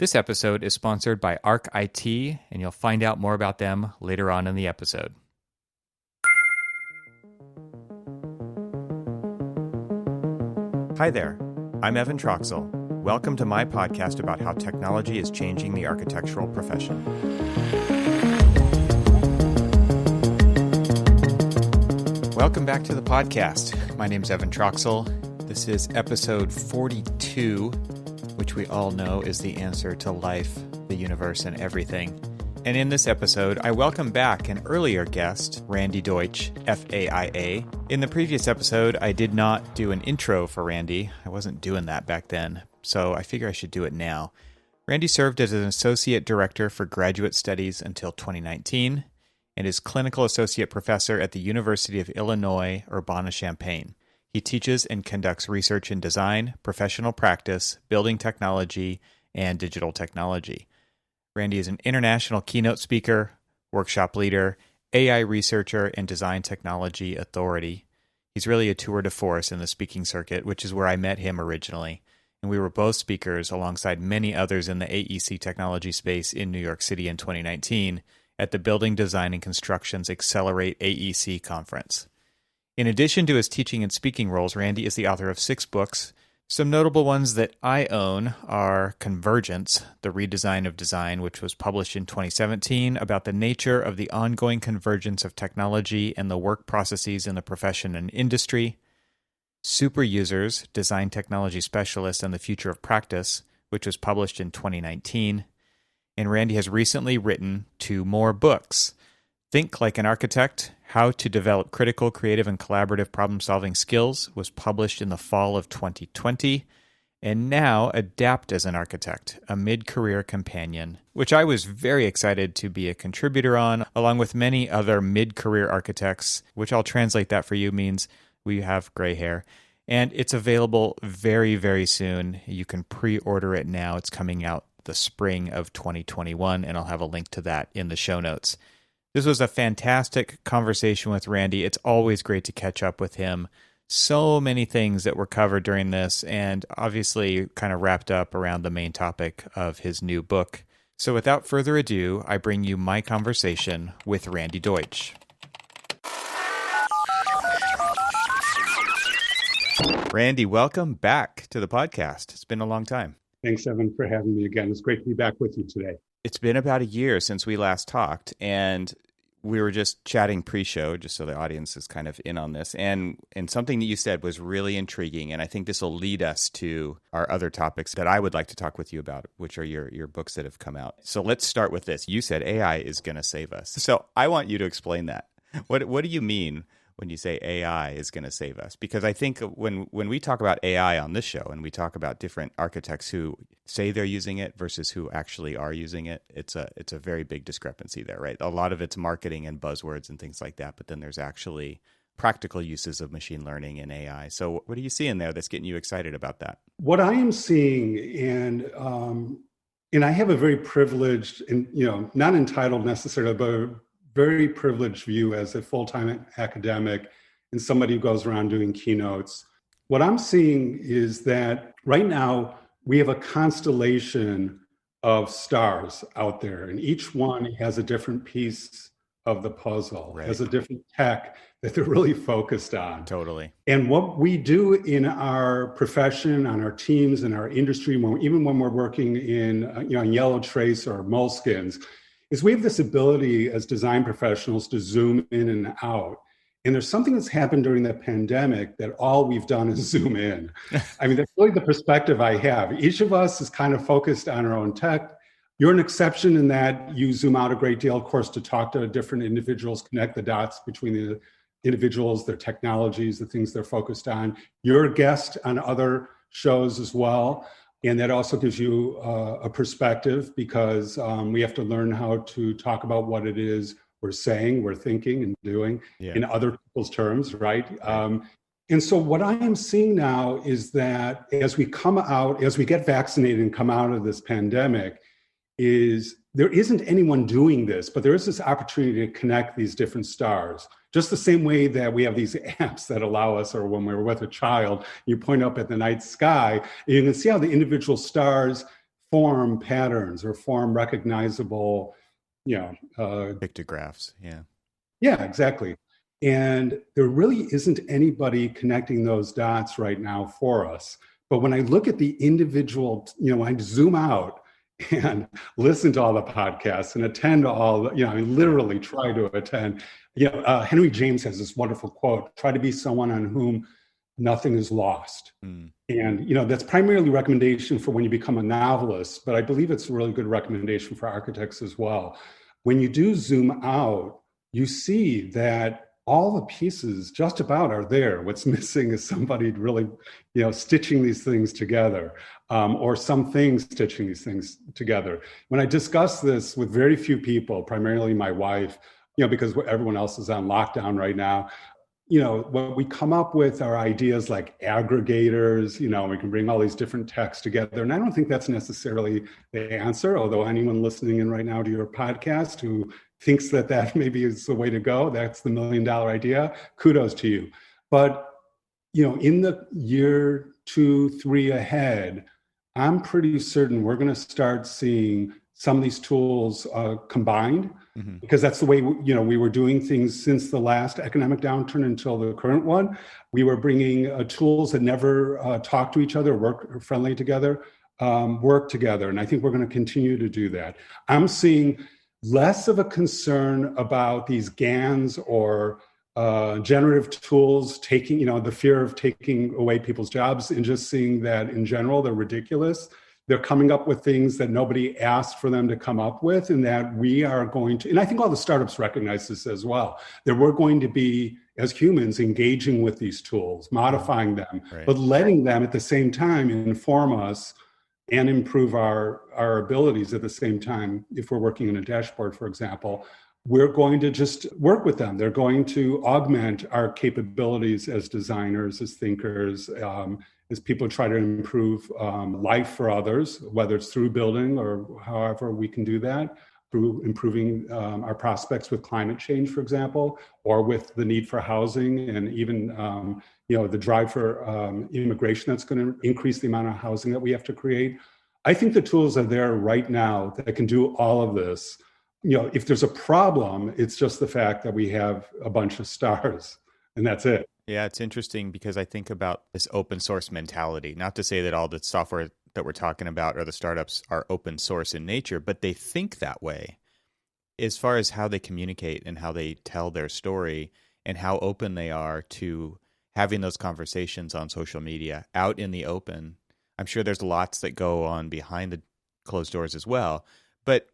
This episode is sponsored by Arc IT, and you'll find out more about them later on in the episode. Hi there, I'm Evan Troxel. Welcome to my podcast about how technology is changing the architectural profession. Welcome back to the podcast. My name's Evan Troxel. This is episode 42, which we all know is the answer to life, the universe, and everything. And in this episode, I welcome back an earlier guest, Randy Deutsch, FAIA. In the previous episode, I did not do an intro for Randy. I wasn't doing that back then, so I figure I should do it now. Randy served as an associate director for graduate studies until 2019 and is clinical associate professor at the University of Illinois, Urbana-Champaign. He teaches and conducts research in design, professional practice, building technology, and digital technology. Randy is an international keynote speaker, workshop leader, AI researcher, and design technology authority. He's really a tour de force in the speaking circuit, which is where I met him originally. And we were both speakers alongside many others in the AEC technology space in New York City in 2019 at the Building Design and Construction's Accelerate AEC conference. In addition to his teaching and speaking roles, Randy is the author of 6 books. Some notable ones that I own are Convergence, the Redesign of Design, which was published in 2017, about the nature of the ongoing convergence of technology and the work processes in the profession and industry. Super Users, Design Technology Specialists and the Future of Practice, which was published in 2019. And Randy has recently written 2 more books. Think Like an Architect, How to Develop Critical, Creative, and Collaborative Problem-Solving Skills was published in the fall of 2020, and now Adapt as an Architect, a mid-career companion, which I was very excited to be a contributor on, along with many other mid-career architects, which I'll translate that for you means we have gray hair. And it's available very, very soon. You can pre-order it now. It's coming out the spring of 2021, and I'll have a link to that in the show notes. This was a fantastic conversation with Randy. It's always great to catch up with him. So many things that were covered during this, and obviously kind of wrapped up around the main topic of his new book. So without further ado, I bring you my conversation with Randy Deutsch. Randy, welcome back to the podcast. It's been a long time. Thanks, Evan, for having me again. It's great to be back with you today. It's been about a year since we last talked, and we were just chatting pre-show, just so the audience is kind of in on this. And something that you said was really intriguing, and I think this will lead us to our other topics that I would like to talk with you about, which are your books that have come out. So let's start with this. You said AI is going to save us. So I want you to explain that. What do you mean when you say AI is going to save us? Because I think when we talk about AI on this show and we talk about different architects who say they're using it versus who actually are using it, it's a very big discrepancy there, right? A lot of it's marketing and buzzwords and things like that, but then there's actually practical uses of machine learning and AI. So what are you seeing there that's getting you excited about that? What I am seeing, and I have a very privileged and not entitled necessarily, but a very privileged view as a full-time academic and somebody who goes around doing keynotes. What I'm seeing is that right now we have a constellation of stars out there, and each one has a different piece of the puzzle, right, has a different tech that they're really focused on. Totally. And what we do in our profession, on our teams, in our industry, even when we're working in Yellow Trace or Moleskins, is we have this ability as design professionals to zoom in and out. And there's something that's happened during the pandemic that all we've done is zoom in. I mean, that's really the perspective I have. Each of us is kind of focused on our own tech. You're an exception in that you zoom out a great deal, of course, to talk to different individuals, connect the dots between the individuals, their technologies, the things they're focused on. You're a guest on other shows as well. And that also gives you a perspective because we have to learn how to talk about what it is we're saying, we're thinking and doing in other people's terms, right? And so what I am seeing now is that as we get vaccinated and come out of this pandemic, is there isn't anyone doing this, but there is this opportunity to connect these different stars. Just the same way that we have these apps that allow us, or when we're with a child, you point up at the night sky, and you can see how the individual stars form patterns or form recognizable, you know, Pictographs. Yeah. yeah, exactly. And there really isn't anybody connecting those dots right now for us. But when I look at the individual, I zoom out and listen to all the podcasts and attend to all the, I literally try to attend. Henry James has this wonderful quote: try to be someone on whom nothing is lost. Mm. And, that's primarily recommendation for when you become a novelist, but I believe it's a really good recommendation for architects as well. When you do zoom out, you see that all the pieces just about are there. What's missing is somebody really, stitching these things together, or some things stitching these things together. When I discuss this with very few people, primarily my wife, because everyone else is on lockdown right now, what we come up with are ideas like aggregators, we can bring all these different texts together. And I don't think that's necessarily the answer, although anyone listening in right now to your podcast who thinks that maybe is the way to go, that's the $1 million idea, kudos to you. But, in the year 2, 3 ahead, I'm pretty certain we're going to start seeing some of these tools combined, because that's the way we were doing things since the last economic downturn until the current one. We were bringing tools that never talk to each other, work friendly together, work together, and I think we're going to continue to do that. I'm seeing less of a concern about these GANs or generative tools taking, the fear of taking away people's jobs, and just seeing that in general they're ridiculous. They're coming up with things that nobody asked for them to come up with, and that we are going to, and I think all the startups recognize this as well, that we're going to be, as humans, engaging with these tools, modifying them, right, but letting them at the same time inform us and improve our abilities at the same time. If we're working in a dashboard, for example, we're going to just work with them. They're going to augment our capabilities as designers, as thinkers, as people try to improve life for others, whether it's through building or however we can do that, through improving our prospects with climate change, for example, or with the need for housing, and even the drive for immigration that's going to increase the amount of housing that we have to create. I think the tools are there right now that can do all of this. If there's a problem, it's just the fact that we have a bunch of stars, and that's it. Yeah, it's interesting because I think about this open source mentality. Not to say that all the software that we're talking about or the startups are open source in nature, but they think that way as far as how they communicate and how they tell their story and how open they are to having those conversations on social media out in the open. I'm sure there's lots that go on behind the closed doors as well, but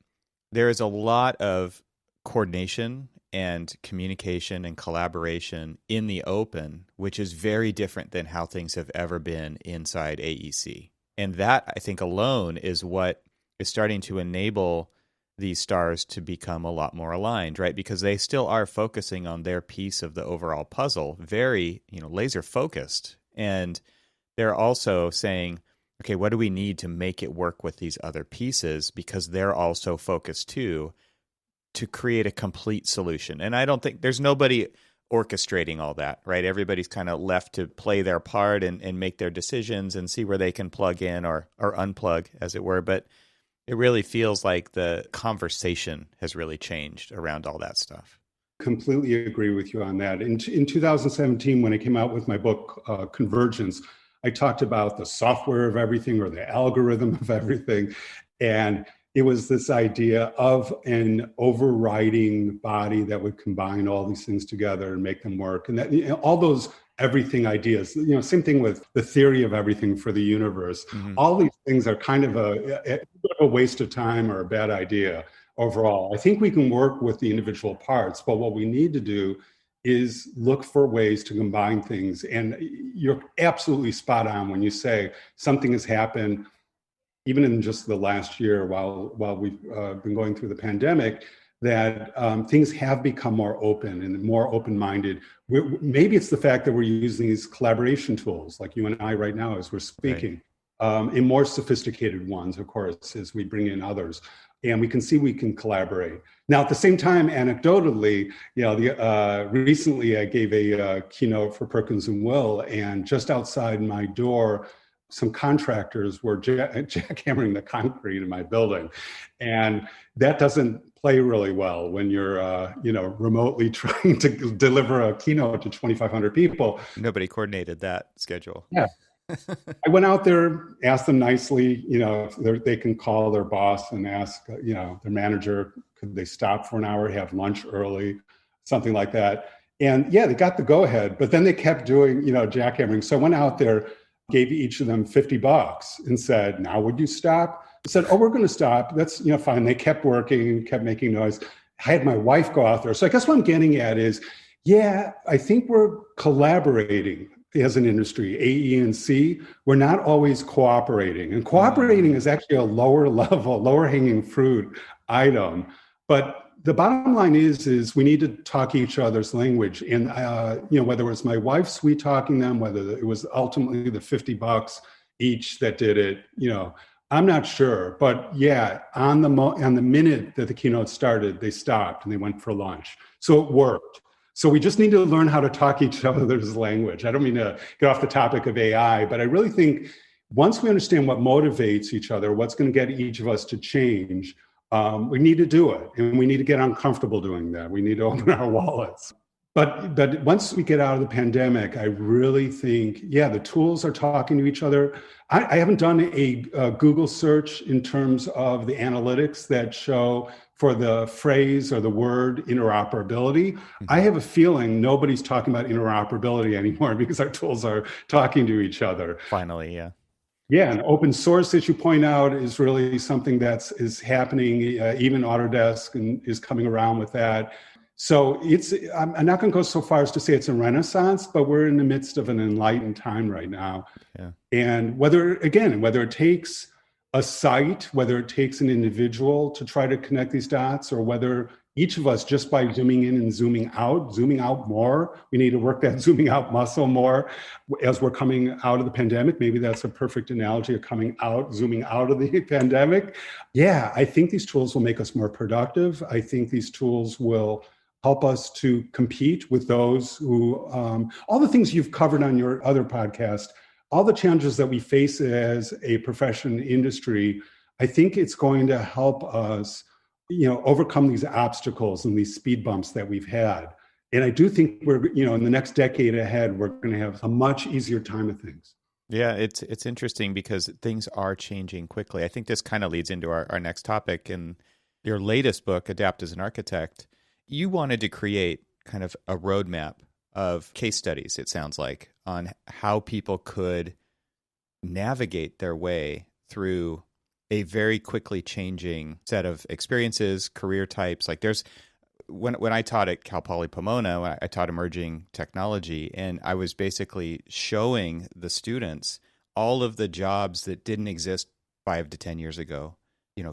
there is a lot of coordination and communication and collaboration in the open, which is very different than how things have ever been inside AEC. And that, I think, alone is what is starting to enable these stars to become a lot more aligned, right? Because they still are focusing on their piece of the overall puzzle, very, laser focused. And they're also saying, okay, what do we need to make it work with these other pieces? Because they're also focused too, to create a complete solution. And I don't think there's nobody orchestrating all that, right? Everybody's kind of left to play their part and make their decisions and see where they can plug in or unplug, as it were. But it really feels like the conversation has really changed around all that stuff. Completely agree with you on that. In 2017, when I came out with my book, Convergence, I talked about the software of everything, or the algorithm of everything. And it was this idea of an overriding body that would combine all these things together and make them work. And that, all those everything ideas, same thing with the theory of everything for the universe. Mm-hmm. All these things are kind of a waste of time or a bad idea overall. I think we can work with the individual parts, but what we need to do is look for ways to combine things. And you're absolutely spot on when you say something has happened, even in just the last year, while we've been going through the pandemic, that things have become more open and more open-minded. Maybe it's the fact that we're using these collaboration tools, like you and I right now as we're speaking, right, and more sophisticated ones, of course, as we bring in others. And we can see we can collaborate. Now, at the same time, anecdotally, recently I gave a keynote for Perkins and Will, and just outside my door, some contractors were jackhammering the concrete in my building. And that doesn't play really well when you're, remotely trying to deliver a keynote to 2,500 people. Nobody coordinated that schedule. Yeah. I went out there, asked them nicely, if they can call their boss and ask, their manager, could they stop for an hour, have lunch early, something like that. And yeah, they got the go ahead, but then they kept doing, jackhammering. So I went out there, gave each of them $50 and said, now would you stop? I said, oh, we're going to stop. That's, fine. They kept working, kept making noise. I had my wife go out there. So I guess what I'm getting at is, yeah, I think we're collaborating as an industry, AE and C. We're not always cooperating. And cooperating is actually a lower level, lower hanging fruit item. But the bottom line is we need to talk each other's language. And, whether it was my wife sweet talking them, whether it was ultimately the $50 each that did it, I'm not sure. But yeah, on the minute that the keynote started, they stopped and they went for lunch. So it worked. So we just need to learn how to talk each other's language. I don't mean to get off the topic of AI, but I really think once we understand what motivates each other, what's going to get each of us to change, we need to do it. And we need to get uncomfortable doing that. We need to open our wallets. But once we get out of the pandemic, I really think, yeah, the tools are talking to each other. I haven't done a Google search in terms of the analytics that show for the phrase or the word interoperability. Mm-hmm. I have a feeling nobody's talking about interoperability anymore because our tools are talking to each other. Finally, yeah. Yeah, and open source, as you point out, is really something is happening. Even Autodesk is coming around with that. So I'm not going to go so far as to say it's a renaissance, but we're in the midst of an enlightened time right now. Yeah. And whether it takes a site, whether it takes an individual to try to connect these dots, or whether each of us, just by zooming in and zooming out more, we need to work that zooming out muscle more as we're coming out of the pandemic. Maybe that's a perfect analogy of zooming out of the pandemic. Yeah, I think these tools will make us more productive. I think these tools will help us to compete with those who, all the things you've covered on your other podcast, all the challenges that we face as a profession industry, I think it's going to help us, overcome these obstacles and these speed bumps that we've had. And I do think we're, in the next decade ahead, we're going to have a much easier time of things. Yeah, it's interesting because things are changing quickly. I think this kind of leads into our next topic. In your latest book, Adapt as an Architect, you wanted to create kind of a roadmap of case studies, it sounds like, on how people could navigate their way through a very quickly changing set of experiences, career types. Like when I taught at Cal Poly Pomona, I taught emerging technology, and I was basically showing the students all of the jobs that didn't exist 5 to 10 years ago,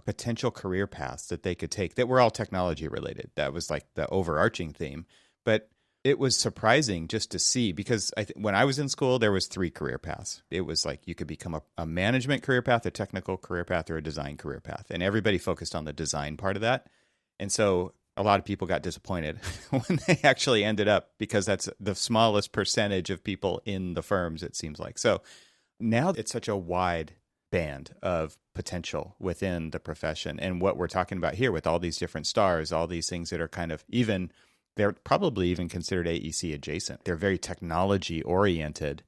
potential career paths that they could take that were all technology related. That was like the overarching theme. But it was surprising just to see, because when I was in school, there was 3 career paths. It was like you could become a management career path, a technical career path, or a design career path. And everybody focused on the design part of that. And so a lot of people got disappointed when they actually ended up, because that's the smallest percentage of people in the firms, it seems like. So now it's such a wide band of potential within the profession. And what we're talking about here with all these different stars, all these things that are kind of they're probably even considered AEC adjacent. They're very technology oriented.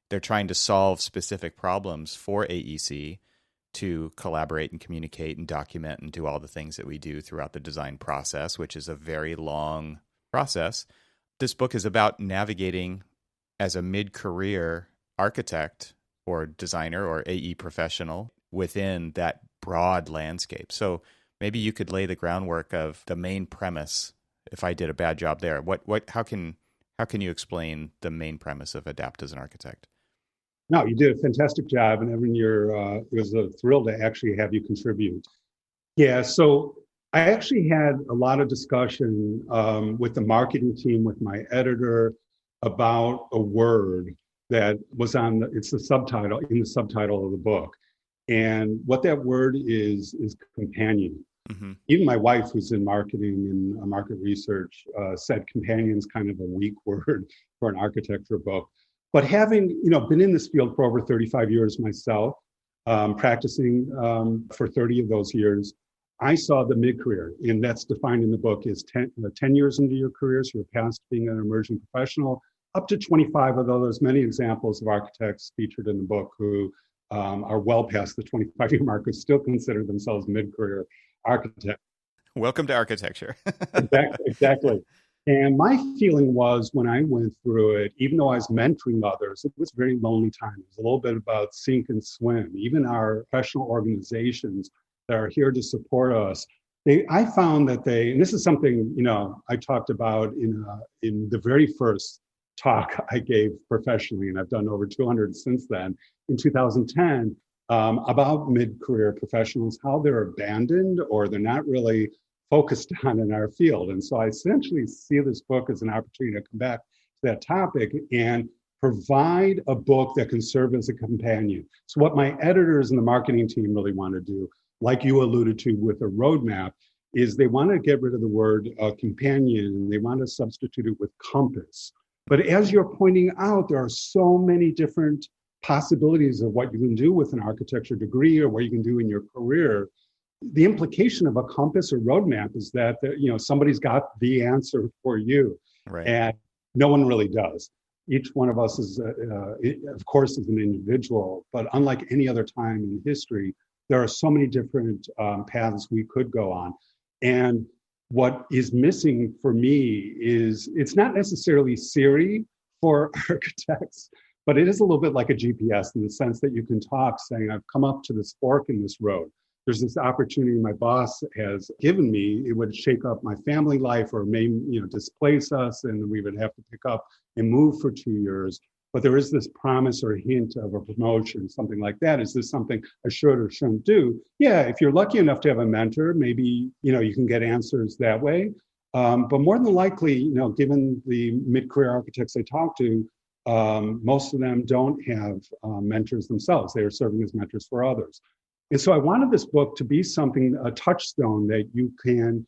They're trying to solve specific problems for AEC to collaborate and communicate and document and do all the things that we do throughout the design process, which is a very long process. This book is about navigating as a mid-career architect or designer or AE professional within that broad landscape. So maybe you could lay the groundwork of the main premise. If I did a bad job there, how can you explain the main premise of Adapt as an Architect? No, you did a fantastic job, and Evan, it was a thrill to actually have you contribute. Yeah, so I actually had a lot of discussion with the marketing team, with my editor, about a word that was it's the subtitle, in the subtitle of the book. And what that word is companion. Mm-hmm. Even my wife, who's in marketing and market research, said companion's kind of a weak word for an architecture book. But having, been in this field for over 35 years myself, practicing for 30 of those years, I saw the mid-career, and that's defined in the book as 10 years into your career, so you're past being an emerging professional, up to 25, although there's many examples of architects featured in the book who are well past the 25-year mark, who still consider themselves mid-career architects. Welcome to architecture. Exactly. And my feeling was when I went through it, even though I was mentoring others, it was a very lonely time. It was a little bit about sink and swim. Even our professional organizations that are here to support us, I found that and this is something, I talked about in the very first talk I gave professionally, and I've done over 200 since then, in 2010, about mid-career professionals, how they're abandoned or they're not really focused on in our field. And so I essentially see this book as an opportunity to come back to that topic and provide a book that can serve as a companion. So what my editors and the marketing team really want to do, like you alluded to with a roadmap, is they want to get rid of the word companion, and they want to substitute it with compass. But as you're pointing out, there are so many different possibilities of what you can do with an architecture degree or what you can do in your career. The implication of a compass or roadmap is that somebody's got the answer for you, right? And no one really does. Each one of us is, of course, is an individual, but unlike any other time in history, there are so many different paths we could go on. And what is missing for me is it's not necessarily Siri for architects, but it is a little bit like a GPS in the sense that you can talk saying, I've come up to this fork in this road. There's this opportunity my boss has given me. It would shake up my family life or maybe, displace us, and we would have to pick up and move for 2 years. But there is this promise or hint of a promotion, something like that. Is this something I should or shouldn't do? Yeah, if you're lucky enough to have a mentor, maybe, you can get answers that way. But more than likely, given the mid-career architects I talk to, most of them don't have mentors themselves. They are serving as mentors for others. And so I wanted this book to be something, a touchstone that you can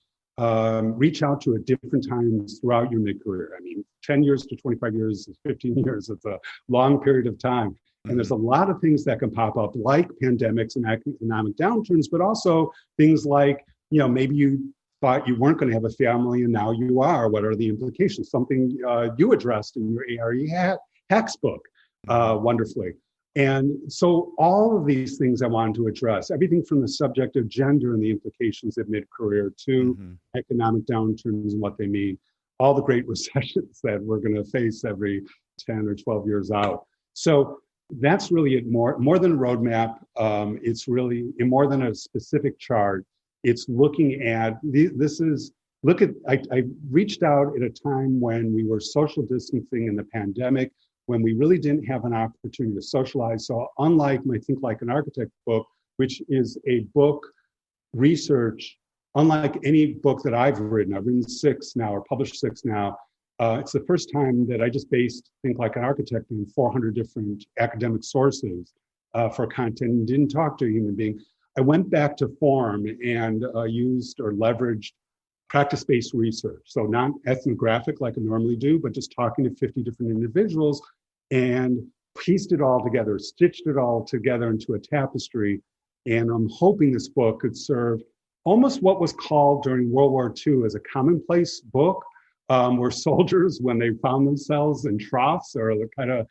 reach out to at different times throughout your mid-career. I mean, 10 years to 25 years is 15 years. It's a long period of time. And there's a lot of things that can pop up, like pandemics and economic downturns, but also things like, maybe you thought you weren't going to have a family and now you are. What are the implications? Something you addressed in your ARE hacks book wonderfully. And so all of these things I wanted to address, everything from the subject of gender and the implications of mid-career to economic downturns and what they mean, all the great recessions that we're going to face every 10 or 12 years out. So that's really it. More than a roadmap, it's really more than a specific chart. It's looking at, I reached out at a time when we were social distancing in the pandemic, when we really didn't have an opportunity to socialize. So unlike my Think Like an Architect book, which is a book research, unlike any book that I've written 6 now or published 6 now, it's the first time that I just based Think Like an Architect in 400 different academic sources for content and didn't talk to a human being. I went back to form and used or leveraged practice-based research. So not ethnographic like I normally do, but just talking to 50 different individuals and pieced it all together, stitched it all together into a tapestry. And I'm hoping this book could serve almost what was called during World War II as a commonplace book, where soldiers, when they found themselves in troughs or kind of,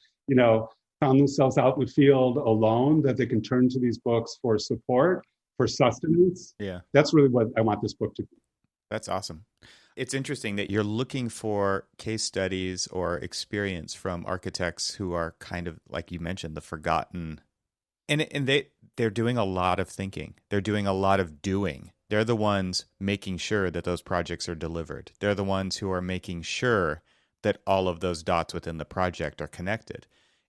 found themselves out in the field alone, that they can turn to these books for support, for sustenance. Yeah. That's really what I want this book to be. That's awesome. It's interesting that you're looking for case studies or experience from architects who are kind of, like you mentioned, the forgotten. And they're doing a lot of thinking. They're doing a lot of doing. They're the ones making sure that those projects are delivered. They're the ones who are making sure that all of those dots within the project are connected.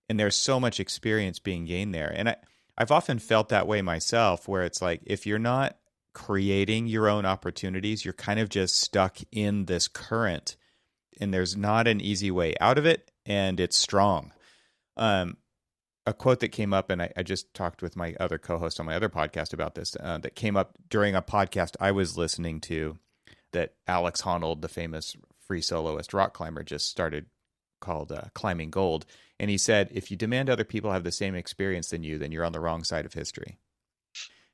And there's so much experience being gained there. And I've often felt that way myself, where it's like, if you're not creating your own opportunities, you're kind of just stuck in this current, and there's not an easy way out of it, and it's strong. A quote that came up, and I just talked with my other co-host on my other podcast about this, that came up during a podcast I was listening to that Alex Honnold, the famous free soloist rock climber, just started, called Climbing Gold. And he said, if you demand other people have the same experience than you, then you're on the wrong side of history.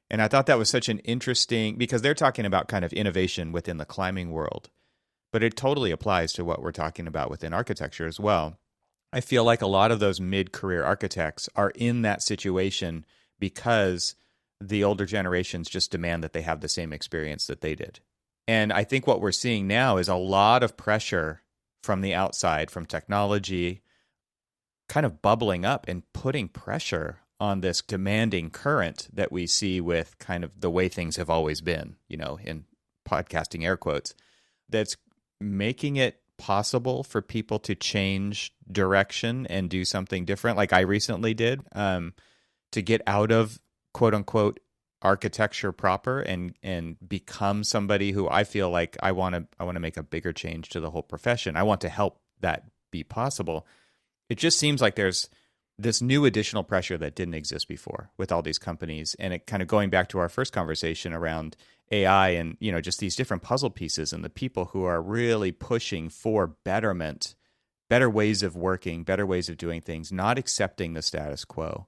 And I thought that was such an interesting, because they're talking about kind of innovation within the climbing world, but it totally applies to what we're talking about within architecture as well. I feel like a lot of those mid-career architects are in that situation because the older generations just demand that they have the same experience that they did. And I think what we're seeing now is a lot of pressure from the outside, from technology, kind of bubbling up and putting pressure on this demanding current that we see with kind of the way things have always been, in podcasting air quotes, that's making it possible for people to change direction and do something different. Like I recently did, to get out of quote unquote architecture proper and become somebody who I feel like I want to make a bigger change to the whole profession. I want to help that be possible. It just seems like there's this new additional pressure that didn't exist before with all these companies. And it kind of going back to our first conversation around AI and, just these different puzzle pieces and the people who are really pushing for betterment, better ways of working, better ways of doing things, not accepting the status quo.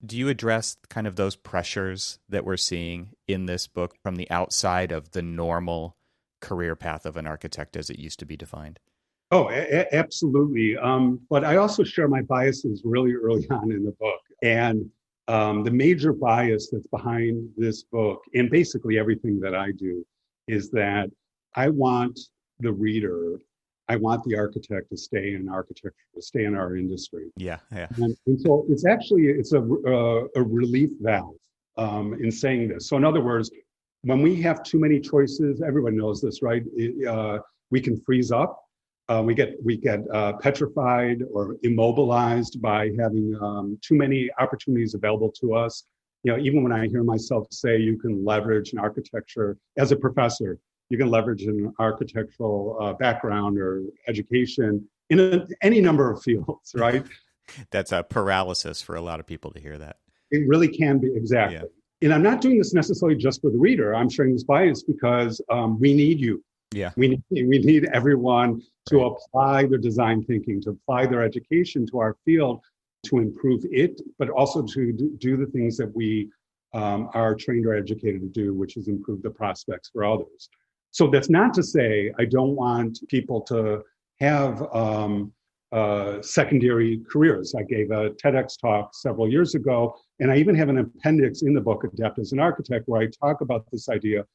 Do you address kind of those pressures that we're seeing in this book from the outside of the normal career path of an architect as it used to be defined? Oh, absolutely. But I also share my biases really early on in the book. And the major bias that's behind this book, and basically everything that I do, is that I want the reader, I want the architect to stay in architecture, to stay in our industry. Yeah. And so it's a relief valve in saying this. So in other words, when we have too many choices, everyone knows this, right? We can freeze up. We get petrified or immobilized by having too many opportunities available to us. Even when I hear myself say you can leverage an architecture as a professor, you can leverage an architectural background or education in any number of fields, right? That's a paralysis for a lot of people to hear that. It really can be, exactly. Yeah. And I'm not doing this necessarily just for the reader. I'm sharing this bias because we need you. Yeah, we need everyone to apply their design thinking, to apply their education to our field, to improve it, but also to do the things that we are trained or educated to do, which is improve the prospects for others. So that's not to say I don't want people to have secondary careers. I gave a TEDx talk several years ago, and I even have an appendix in the book, Adept as an Architect, where I talk about this idea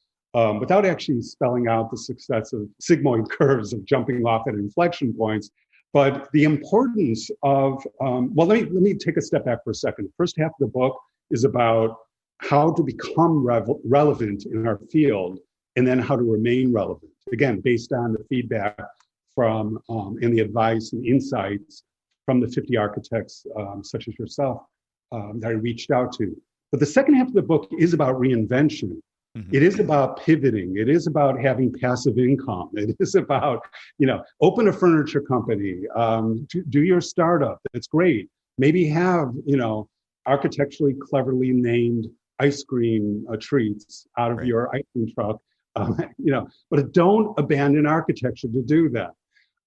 without actually spelling out the successive sigmoid curves of jumping off at inflection points. But the importance of, let me take a step back for a second. The first half of the book is about how to become relevant in our field, and then how to remain relevant. Again, based on the feedback from and the advice and insights from the 50 architects, such as yourself, that I reached out to. But the second half of the book is about reinvention. Mm-hmm. It is about pivoting. It is about having passive income. It is about, open a furniture company, do your startup. That's great. Maybe have, architecturally cleverly named ice cream treats out of your ice cream truck, but don't abandon architecture to do that.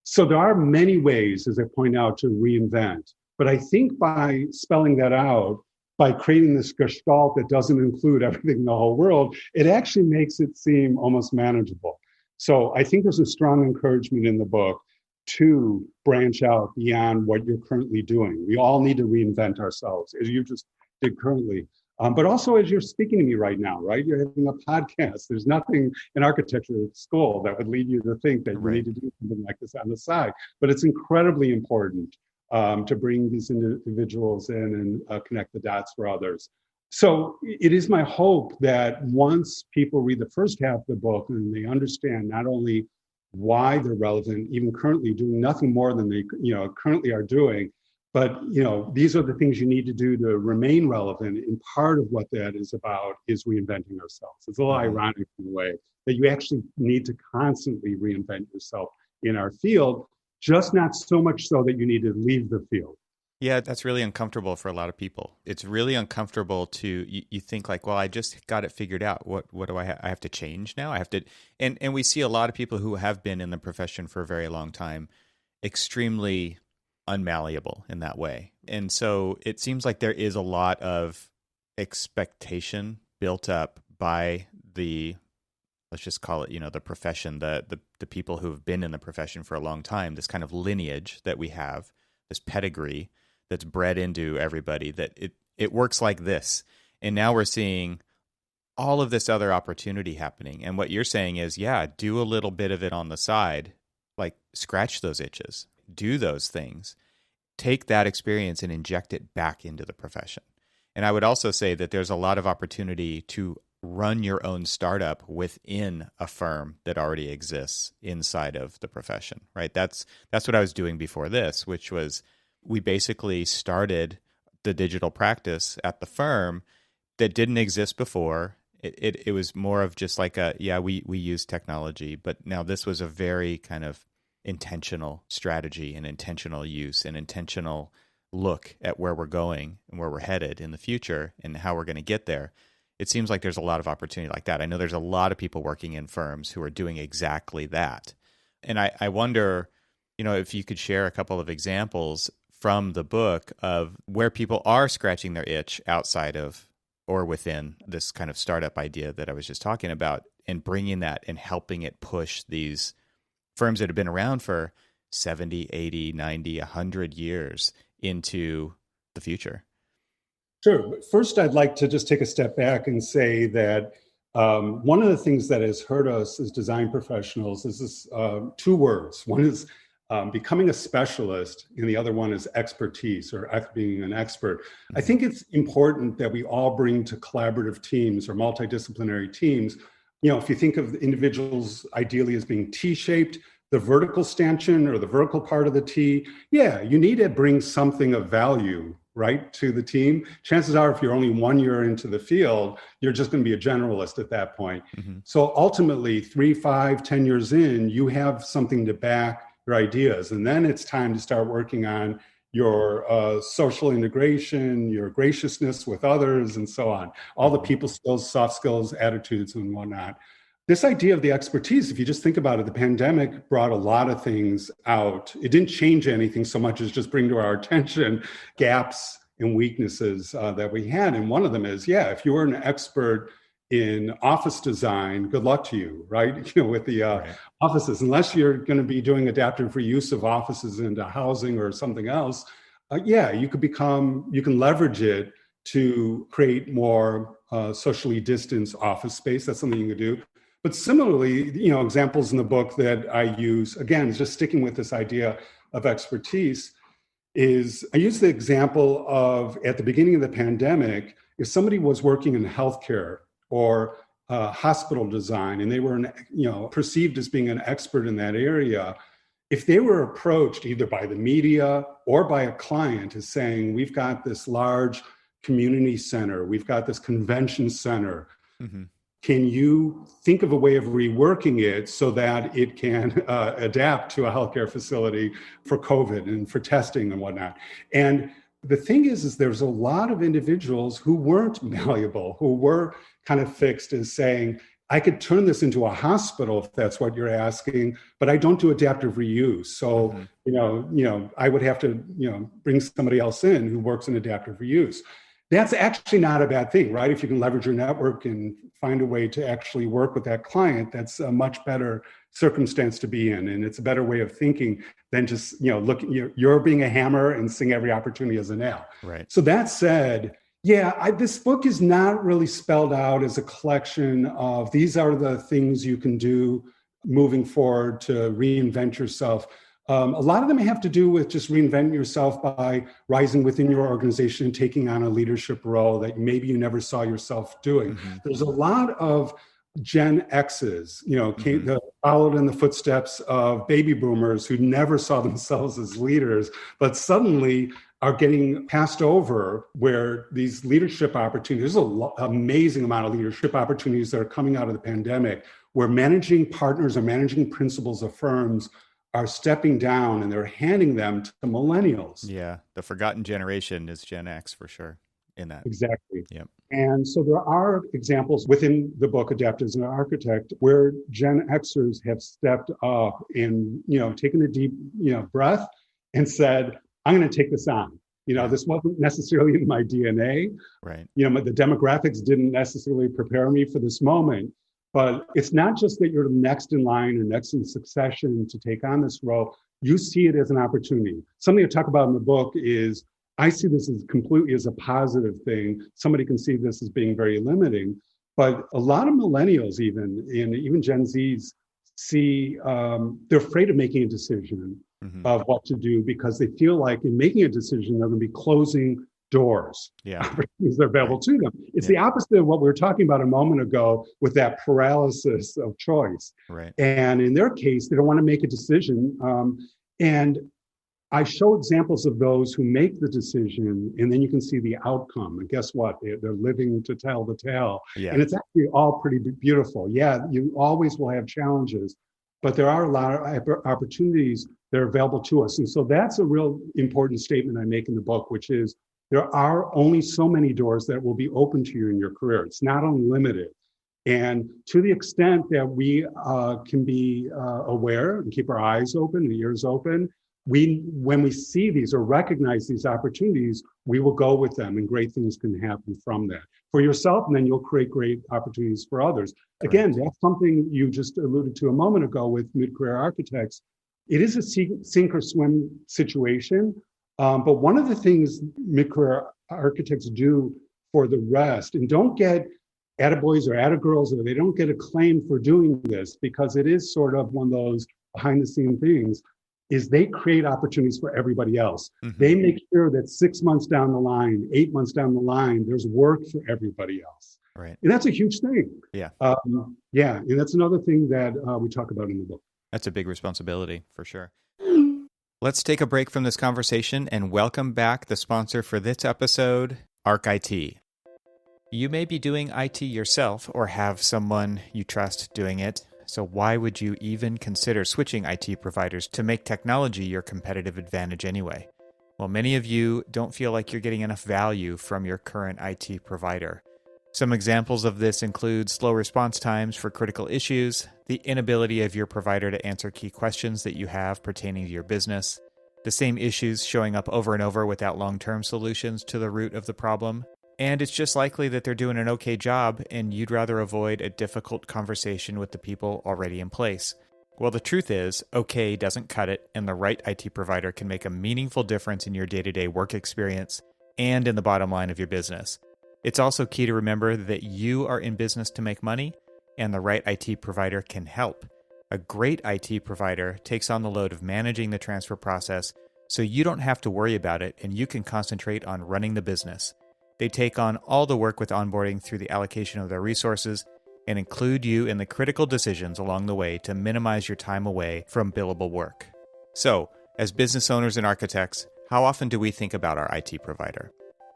So there are many ways, as I point out, to reinvent. But I think by spelling that out, by creating this gestalt that doesn't include everything in the whole world, it actually makes it seem almost manageable. So I think there's a strong encouragement in the book to branch out beyond what you're currently doing. We all need to reinvent ourselves, as you just did currently. But also, as you're speaking to me right now, right? You're having a podcast. There's nothing in architecture school that would lead you to think that you need to do something like this on the side. But it's incredibly important to bring these individuals in and connect the dots for others. So it is my hope that once people read the first half of the book and they understand not only why they're relevant, even currently doing nothing more than they currently are doing, but these are the things you need to do to remain relevant. And part of what that is about is reinventing ourselves. It's a little ironic in a way that you actually need to constantly reinvent yourself in our field, just not so much so that you need to leave the field. Yeah, that's really uncomfortable for a lot of people. It's really uncomfortable to, you think like, well, I just got it figured out. What do I have to change now? I have to, and we see a lot of people who have been in the profession for a very long time, extremely unmalleable in that way. And so it seems like there is a lot of expectation built up by the, let's just call it, the profession, the people who have been in the profession for a long time, this kind of lineage that we have, this pedigree that's bred into everybody, that it works like this. And now we're seeing all of this other opportunity happening. And what you're saying is, yeah, do a little bit of it on the side, like scratch those itches, do those things, take that experience and inject it back into the profession. And I would also say that there's a lot of opportunity to run your own startup within a firm that already exists inside of the profession, right? That's what I was doing before this, which was we basically started the digital practice at the firm that didn't exist before. It was more of just like we use technology, but now this was a very kind of intentional strategy and intentional use and intentional look at where we're going and where we're headed in the future and how we're going to get there. It seems like there's a lot of opportunity like that. I know there's a lot of people working in firms who are doing exactly that. And I wonder, if you could share a couple of examples from the book of where people are scratching their itch outside of or within this kind of startup idea that I was just talking about, and bringing that and helping it push these firms that have been around for 70, 80, 90, 100 years into the future. Sure. But first, I'd like to just take a step back and say that one of the things that has hurt us as design professionals is this two words. One is becoming a specialist, and the other one is expertise, or being an expert. I think it's important that we all bring to collaborative teams or multidisciplinary teams. If you think of individuals ideally as being T-shaped, the vertical stanchion or the vertical part of the T, you need to bring something of value, right, to the team. Chances are, if you're only 1 year into the field, you're just going to be a generalist at that point. Mm-hmm. So ultimately, 3, 5, 10 years in, you have something to back your ideas. And then it's time to start working on your social integration, your graciousness with others, and so on. All the people skills, soft skills, attitudes, and whatnot. This idea of the expertise, if you just think about it, the pandemic brought a lot of things out. It didn't change anything so much as just bring to our attention gaps and weaknesses that we had. And one of them is, if you were an expert in office design, good luck to you, right? With the right. Offices, unless you're going to be doing adaptive reuse of offices into housing or something else, you can leverage it to create more socially distanced office space. That's something you can do. But similarly, examples in the book that I use, again, just sticking with this idea of expertise, is I use the example of at the beginning of the pandemic, if somebody was working in healthcare or hospital design, and they were perceived as being an expert in that area, if they were approached either by the media or by a client as saying, we've got this large community center, we've got this convention center, mm-hmm. Can you think of a way of reworking it so that it can adapt to a healthcare facility for COVID and for testing and whatnot? And the thing is there's a lot of individuals who weren't malleable, who were kind of fixed as saying, I could turn this into a hospital if that's what you're asking, but I don't do adaptive reuse. So, mm-hmm. I would have to, bring somebody else in who works in adaptive reuse. That's actually not a bad thing, right? If you can leverage your network and find a way to actually work with that client, that's a much better circumstance to be in. And it's a better way of thinking than just, you're being a hammer and seeing every opportunity as a nail. Right. So that said, this book is not really spelled out as a collection of these are the things you can do moving forward to reinvent yourself. A lot of them have to do with just reinventing yourself by rising within your organization and taking on a leadership role that maybe you never saw yourself doing. Mm-hmm. There's a lot of Gen X's, mm-hmm. Followed in the footsteps of baby boomers who never saw themselves as leaders, but suddenly are getting passed over where these leadership opportunities, there's an amazing amount of leadership opportunities that are coming out of the pandemic where managing partners or managing principals of firms are stepping down and they're handing them to millennials. Yeah, the forgotten generation is Gen X for sure in that. Exactly. Yep. And so there are examples within the book, Adapt as an Architect, where Gen Xers have stepped up and, taken a deep, breath and said, I'm going to take this on. This wasn't necessarily in my DNA. Right. The demographics didn't necessarily prepare me for this moment. But it's not just that you're next in line or next in succession to take on this role. You see it as an opportunity. Something I talk about in the book is I see this as completely as a positive thing. Somebody can see this as being very limiting. But a lot of millennials, even Gen Zs, see they're afraid of making a decision of what to do because they feel like in making a decision, they're going to be closing doors. Opportunities that are available to them. It's the opposite of what we were talking about a moment ago with that paralysis of choice. Right. And in their case, they don't want to make a decision. And I show examples of those who make the decision, and then you can see the outcome. And guess what? They're living to tell the tale. Yeah. And it's actually all pretty beautiful. Yeah, you always will have challenges, but there are a lot of opportunities that are available to us. And so that's a real important statement I make in the book, which is there are only so many doors that will be open to you in your career. It's not unlimited. And to the extent that we can be aware and keep our eyes open and ears open, when we see these or recognize these opportunities, we will go with them and great things can happen from that for yourself. And then you'll create great opportunities for others. Again, that's something you just alluded to a moment ago with mid-career architects. It is a sink or swim situation. But one of the things mid-career architects do for the rest, and don't get attaboys or attagirls, or they don't get acclaim for doing this because it is sort of one of those behind the scene things, is they create opportunities for everybody else. They make sure that 6 months down the line, 8 months down the line, there's work for everybody else. Right. And that's a huge thing. Yeah. And that's another thing that we talk about in the book. That's a big responsibility for sure. Let's take a break from this conversation and welcome back the sponsor for this episode, Arc IT. You may be doing IT yourself or have someone you trust doing it, so why would you even consider switching IT providers to make technology your competitive advantage anyway? Well, many of you don't feel like you're getting enough value from your current IT provider. Some examples of this include slow response times for critical issues, the inability of your provider to answer key questions that you have pertaining to your business, the same issues showing up over and over without long-term solutions to the root of the problem, and it's just likely that they're doing an okay job and you'd rather avoid a difficult conversation with the people already in place. Well, the truth is, okay doesn't cut it, and the right IT provider can make a meaningful difference in your day-to-day work experience and in the bottom line of your business. It's also key to remember that you are in business to make money, and the right IT provider can help. A great IT provider takes on the load of managing the transfer process, so you don't have to worry about it and you can concentrate on running the business. They take on all the work with onboarding through the allocation of their resources and include you in the critical decisions along the way to minimize your time away from billable work. So, as business owners and architects, how often do we think about our IT provider?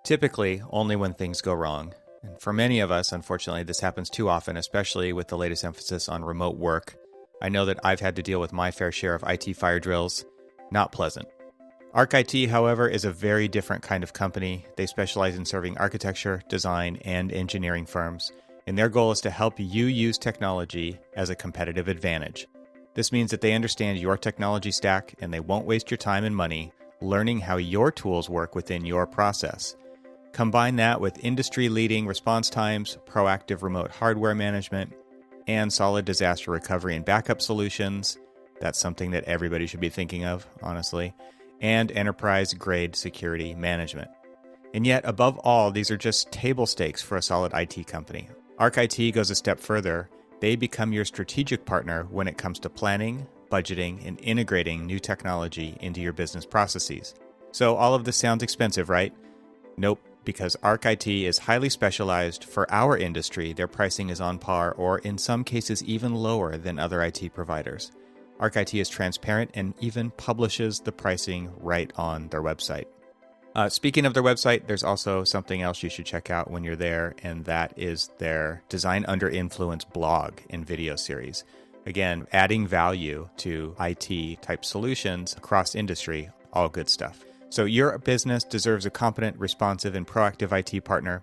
Typically, only when things go wrong. And for many of us, unfortunately, this happens too often, especially with the latest emphasis on remote work. I know that I've had to deal with my fair share of IT fire drills. Not pleasant. Arc IT, however, is a very different kind of company. They specialize in serving architecture, design, and engineering firms, and their goal is to help you use technology as a competitive advantage. This means that they understand your technology stack, and they won't waste your time and money learning how your tools work within your process. Combine that with industry-leading response times, proactive remote hardware management, and solid disaster recovery and backup solutions. That's something that everybody should be thinking of, honestly. And enterprise-grade security management. And yet, above all, these are just table stakes for a solid IT company. Arc IT goes a step further. They become your strategic partner when it comes to planning, budgeting, and integrating new technology into your business processes. So all of this sounds expensive, right? Nope. Because Arc IT is highly specialized for our industry, their pricing is on par or in some cases even lower than other IT providers. Arc IT is transparent and even publishes the pricing right on their website. Speaking of their website, there's also something else you should check out when you're there, and that is their Design Under Influence blog and video series. Again, adding value to IT type solutions across industry, all good stuff. So your business deserves a competent, responsive, and proactive IT partner.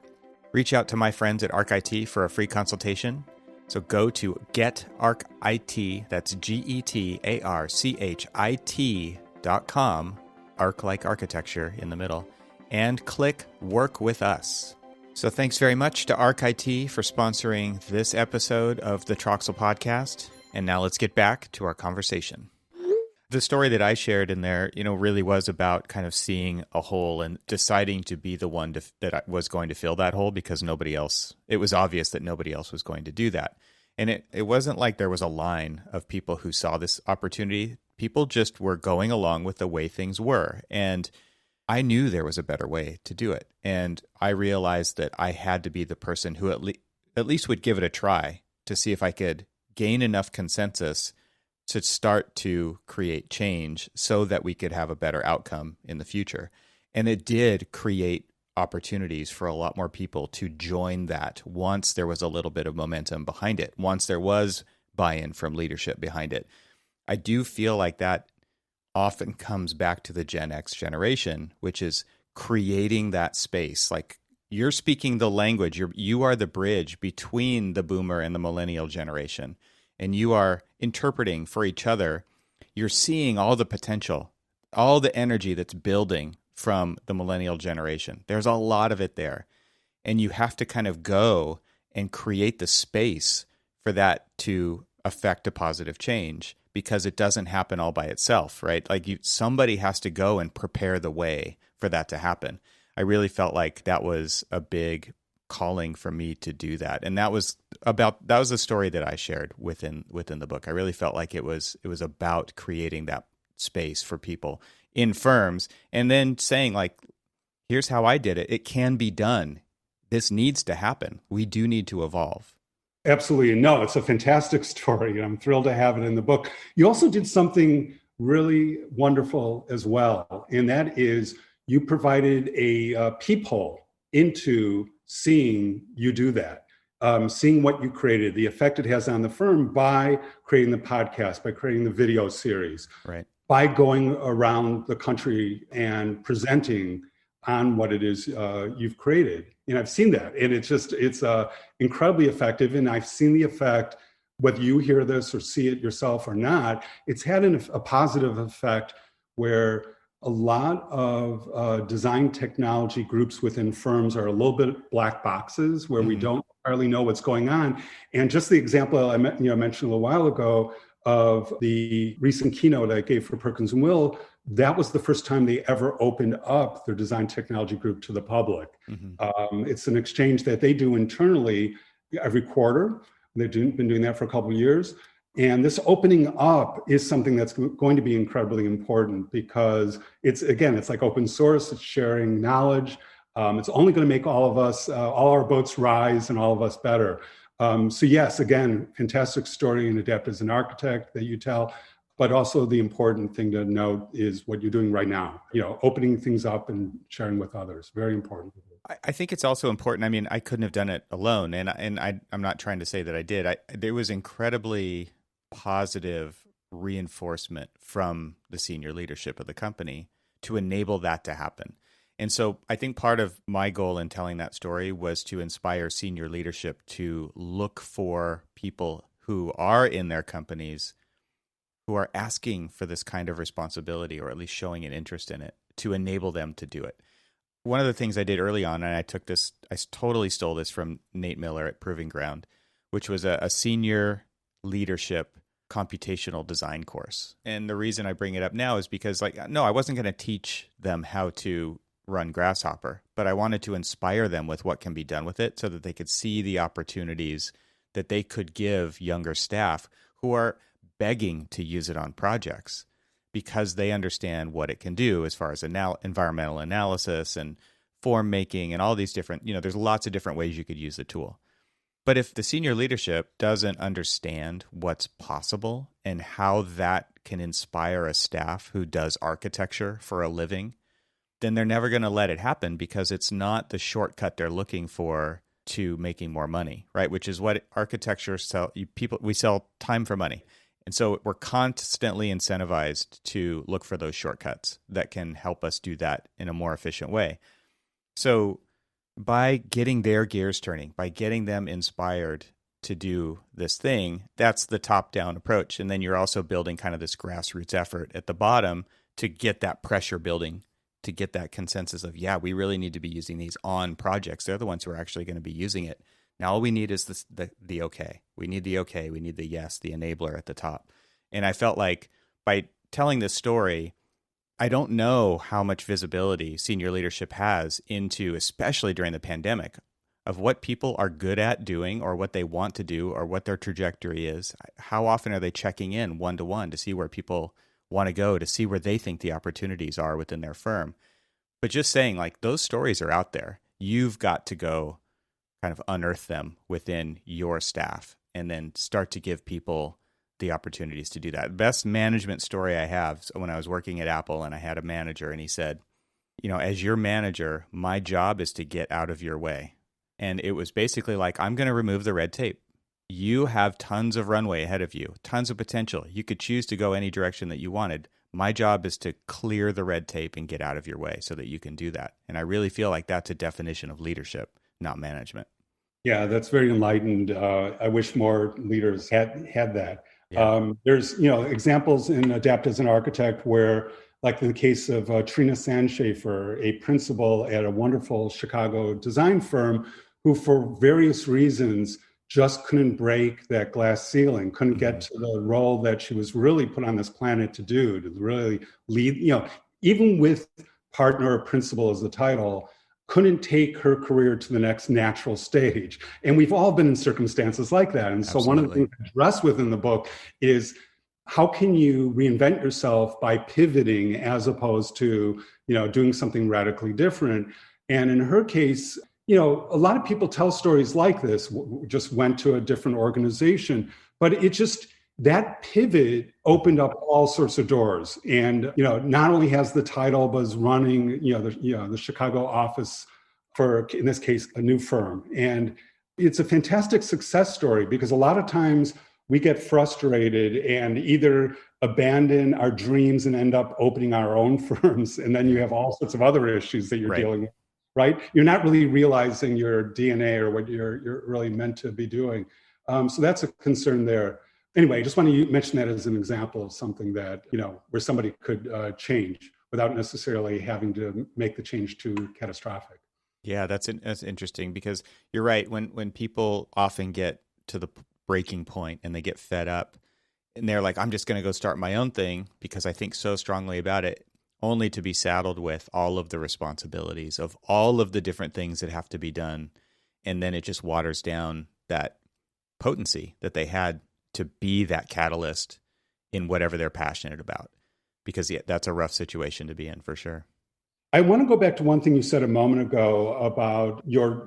Reach out to my friends at Arc IT for a free consultation. So go to getarchit, that's GETARCHIT.com, arc-like architecture in the middle, and click Work With Us. So thanks very much to Arc IT for sponsoring this episode of the Troxel Podcast. And now let's get back to our conversation. The story that I shared in there, really was about kind of seeing a hole and deciding to be the one that was going to fill that hole because it was obvious that nobody else was going to do that. And it wasn't like there was a line of people who saw this opportunity. People just were going along with the way things were. And I knew there was a better way to do it. And I realized that I had to be the person who at least would give it a try to see if I could gain enough consensus to start to create change so that we could have a better outcome in the future. And it did create opportunities for a lot more people to join that once there was a little bit of momentum behind it, once there was buy-in from leadership behind it. I do feel like that often comes back to the Gen X generation, which is creating that space. Like, you're speaking the language, you are the bridge between the boomer and the millennial generation. And you are interpreting for each other. You're seeing all the potential, all the energy that's building from the millennial generation. There's a lot of it there. And you have to kind of go and create the space for that to affect a positive change, because it doesn't happen all by itself, right? Like, somebody has to go and prepare the way for that to happen. I really felt like that was a big calling for me to do that. And that was the story that I shared within the book. I really felt like it was about creating that space for people in firms, and then saying, like, here's how I did it. It can be done. This needs to happen. We do need to evolve. Absolutely. No, it's a fantastic story, and I'm thrilled to have it in the book. You also did something really wonderful as well, and that is you provided a peephole into seeing you do that, seeing what you created, the effect it has on the firm by creating the podcast, by creating the video series, right, by going around the country and presenting on what it is you've created. And I've seen that, and it's incredibly effective. And I've seen the effect, whether you hear this or see it yourself or not, it's had a positive effect where a lot of design technology groups within firms are a little bit black boxes where we don't hardly know what's going on. And just the example I mentioned a little while ago of the recent keynote I gave for Perkins & Will, that was the first time they ever opened up their design technology group to the public. It's an exchange that they do internally every quarter. They've been doing that for a couple of years. And this opening up is something that's going to be incredibly important, because it's like open source, it's sharing knowledge. It's only going to make all of us, all our boats rise and all of us better. So yes, again, fantastic story and adapt as an architect that you tell, but also the important thing to note is what you're doing right now, opening things up and sharing with others. Very important. I think it's also important. I mean, I couldn't have done it alone, and I'm not trying to say that I did. There was incredibly positive reinforcement from the senior leadership of the company to enable that to happen. And so I think part of my goal in telling that story was to inspire senior leadership to look for people who are in their companies who are asking for this kind of responsibility, or at least showing an interest in it, to enable them to do it. One of the things I did early on, and I totally stole this from Nate Miller at Proving Ground, which was a senior leadership computational design course. And the reason I bring it up now is because, no, I wasn't going to teach them how to run Grasshopper, but I wanted to inspire them with what can be done with it so that they could see the opportunities that they could give younger staff who are begging to use it on projects, because they understand what it can do as far as environmental analysis and form making and all these different, there's lots of different ways you could use the tool. But if the senior leadership doesn't understand what's possible and how that can inspire a staff who does architecture for a living, then they're never going to let it happen, because it's not the shortcut they're looking for to making more money, right? Which is what architecture we sell time for money. And so we're constantly incentivized to look for those shortcuts that can help us do that in a more efficient way. So by getting their gears turning, by getting them inspired to do this thing, that's the top-down approach. And then you're also building kind of this grassroots effort at the bottom to get that pressure building, to get that consensus of, yeah, we really need to be using these on projects. They're the ones who are actually going to be using it. Now all we need is the okay. We need the okay. We need the yes, the enabler at the top. And I felt like by telling this story, I don't know how much visibility senior leadership has into, especially during the pandemic, of what people are good at doing or what they want to do or what their trajectory is. How often are they checking in one-to-one to see where people want to go, to see where they think the opportunities are within their firm? But just saying, like, those stories are out there. You've got to go kind of unearth them within your staff and then start to give people the opportunities to do that. Best management story I have, so when I was working at Apple and I had a manager and he said, as your manager, my job is to get out of your way. And it was basically like, I'm going to remove the red tape. You have tons of runway ahead of you, tons of potential. You could choose to go any direction that you wanted. My job is to clear the red tape and get out of your way so that you can do that. And I really feel like that's a definition of leadership, not management. Yeah, that's very enlightened. I wish more leaders had that. Yeah. There's examples in Adapt as an Architect where, like in the case of Trina Sandschafer, a principal at a wonderful Chicago design firm, who for various reasons just couldn't break that glass ceiling, couldn't get to the role that she was really put on this planet to do, to really lead, even with partner or principal as the title, couldn't take her career to the next natural stage. And we've all been in circumstances like that. And so Absolutely. one of the things I address within the book is, how can you reinvent yourself by pivoting as opposed to, doing something radically different? And in her case, a lot of people tell stories like this, just went to a different organization, but that pivot opened up all sorts of doors. And, not only has the title, but is running, the Chicago office for, in this case, a new firm. And it's a fantastic success story, because a lot of times we get frustrated and either abandon our dreams and end up opening our own firms. And then you have all sorts of other issues that you're dealing with, right? You're not really realizing your DNA or what you're really meant to be doing. So that's a concern there. Anyway, I just want to mention that as an example of something that, where somebody could change without necessarily having to make the change too catastrophic. Yeah, that's interesting, because you're right. When people often get to the breaking point and they get fed up and they're like, I'm just going to go start my own thing because I think so strongly about it, only to be saddled with all of the responsibilities of all of the different things that have to be done. And then it just waters down that potency that they had to be that catalyst in whatever they're passionate about, because that's a rough situation to be in for sure. I want to go back to one thing you said a moment ago about your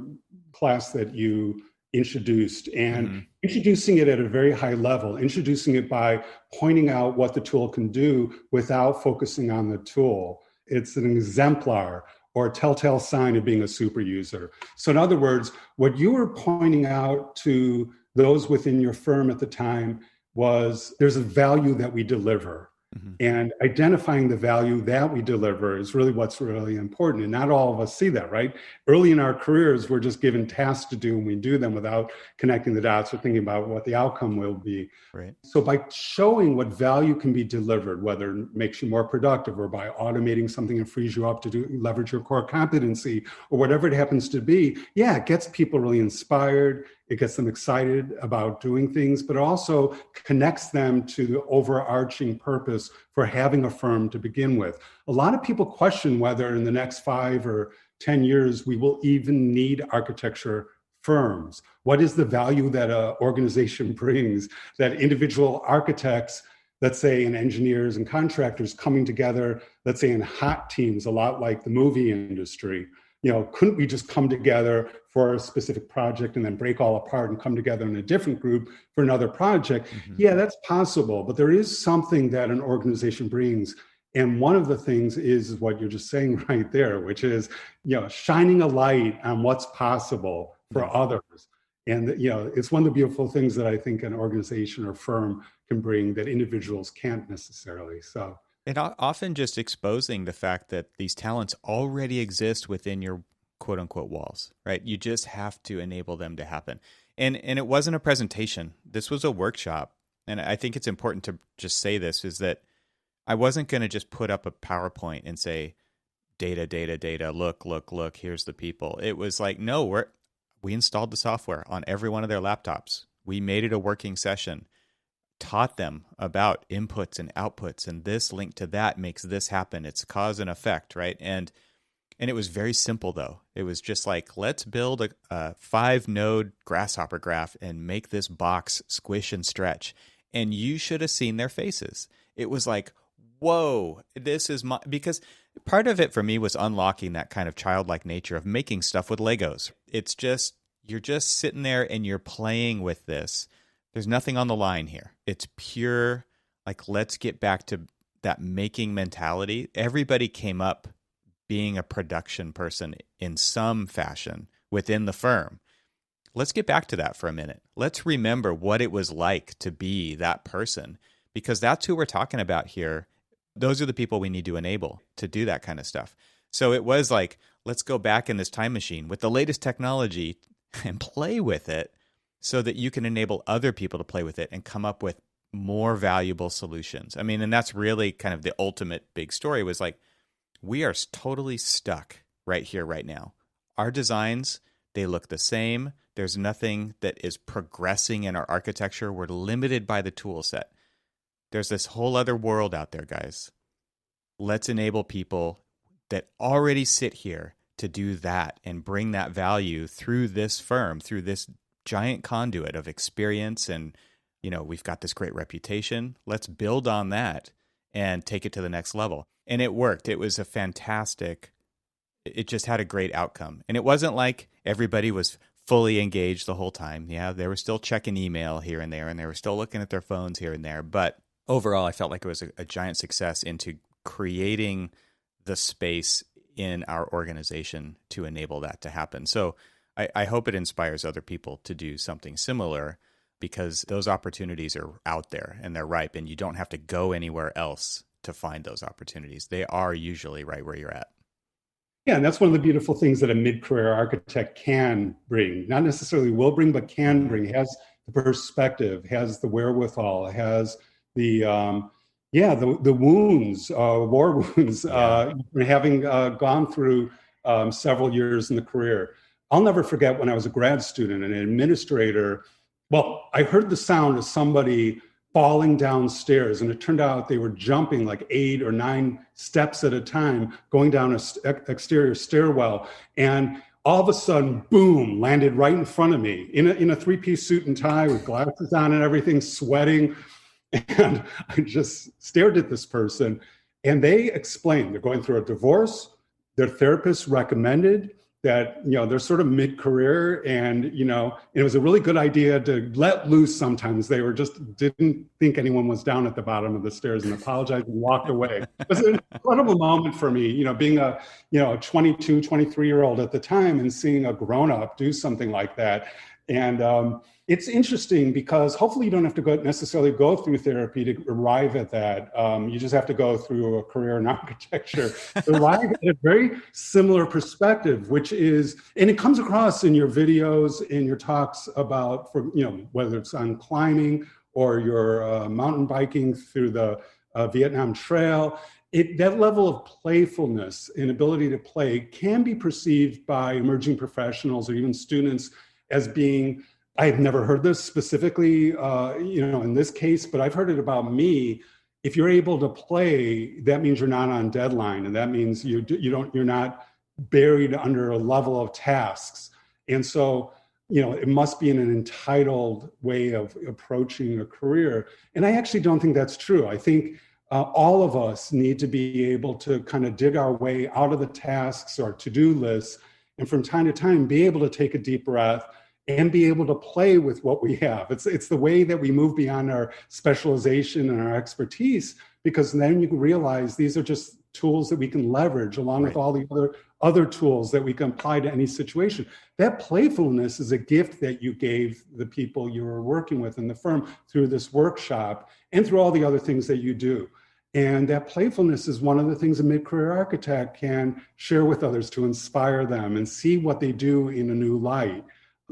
class that you introduced, and introducing it at a very high level, introducing it by pointing out what the tool can do without focusing on the tool. It's an exemplar or a telltale sign of being a super user. So in other words, what you were pointing out to those within your firm at the time was, there's a value that we deliver. And identifying the value that we deliver is really what's really important. And not all of us see that, right? Early in our careers, we're just given tasks to do, and we do them without connecting the dots or thinking about what the outcome will be. Right. So by showing what value can be delivered, whether it makes you more productive or by automating something that frees you up to leverage your core competency or whatever it happens to be, yeah, it gets people really inspired. It gets them excited about doing things, but it also connects them to the overarching purpose for having a firm to begin with. A lot of people question whether in the next 5 or 10 years we will even need architecture firms. What is the value that an organization brings, that individual architects, let's say, and engineers and contractors coming together, let's say in hot teams, a lot like the movie industry? Couldn't we just come together for a specific project and then break all apart and come together in a different group for another project? Yeah, that's possible, but there is something that an organization brings. And one of the things is what you're just saying right there, which is, shining a light on what's possible for others. And, it's one of the beautiful things that I think an organization or firm can bring that individuals can't necessarily. So. And often just exposing the fact that these talents already exist within your quote unquote walls, right? You just have to enable them to happen. And it wasn't a presentation. This was a workshop. And I think it's important to just say this, is that I wasn't going to just put up a PowerPoint and say, data, data, data, look, look, look, here's the people. It was like, no, we installed the software on every one of their laptops. We made it a working session, taught them about inputs and outputs, and this link to that makes this happen. It's cause and effect, right? And it was very simple, though. It was just like, let's build a 5-node grasshopper graph and make this box squish and stretch. And you should have seen their faces. It was like, whoa, this is because part of it for me was unlocking that kind of childlike nature of making stuff with Legos. It's just, you're just sitting there and you're playing with this. There's nothing on the line here. It's pure, like, let's get back to that making mentality. Everybody came up being a production person in some fashion within the firm. Let's get back to that for a minute. Let's remember what it was like to be that person, because that's who we're talking about here. Those are the people we need to enable to do that kind of stuff. So it was like, let's go back in this time machine with the latest technology and play with it so that you can enable other people to play with it and come up with more valuable solutions. I mean, and that's really kind of the ultimate big story was like, we are totally stuck right here, right now. Our designs, they look the same. There's nothing that is progressing in our architecture. We're limited by the tool set. There's this whole other world out there, guys. Let's enable people that already sit here to do that and bring that value through this firm, through this giant conduit of experience. And, we've got this great reputation. Let's build on that and take it to the next level. And it worked. It was it just had a great outcome. And it wasn't like everybody was fully engaged the whole time. Yeah, they were still checking email here and there, and they were still looking at their phones here and there. But overall, I felt like it was a giant success into creating the space in our organization to enable that to happen. So I hope it inspires other people to do something similar, because those opportunities are out there and they're ripe, and you don't have to go anywhere else to find those opportunities. They are usually right where you're at. Yeah, and that's one of the beautiful things that a mid-career architect can bring. Not necessarily will bring, but can bring. Has the perspective, has the wherewithal, has the the wounds, war wounds, having gone through several years in the career. I'll never forget when I was a grad student and an administrator. Well, I heard the sound of somebody falling downstairs, and it turned out they were jumping like 8 or 9 steps at a time, going down an exterior stairwell, and all of a sudden, boom, landed right in front of me in a 3-piece suit and tie with glasses on and everything, sweating. And I just stared at this person, and they explained they're going through a divorce. Their therapist recommended that, they're sort of mid-career, and, it was a really good idea to let loose sometimes. They didn't think anyone was down at the bottom of the stairs, and apologized and walked away. It was an incredible moment for me, being a 22, 23-year-old at the time and seeing a grown-up do something like that. And it's interesting because hopefully you don't have to necessarily go through therapy to arrive at that. You just have to go through a career in architecture to arrive at a very similar perspective, which is, and it comes across in your videos, in your talks about, whether it's on climbing or your mountain biking through the Vietnam Trail. That level of playfulness and ability to play can be perceived by emerging professionals or even students as being, I've never heard this specifically, in this case, but I've heard it about me. If you're able to play, that means you're not on deadline, and that means you're not buried under a level of tasks. And so, it must be in an entitled way of approaching a career. And I actually don't think that's true. I think all of us need to be able to kind of dig our way out of the tasks or to-do lists, and from time to time be able to take a deep breath and be able to play with what we have. It's the way that we move beyond our specialization and our expertise, because then you can realize these are just tools that we can leverage along with all the other tools that we can apply to any situation. That playfulness is a gift that you gave the people you were working with in the firm through this workshop and through all the other things that you do. And that playfulness is one of the things a mid-career architect can share with others to inspire them and see what they do in a new light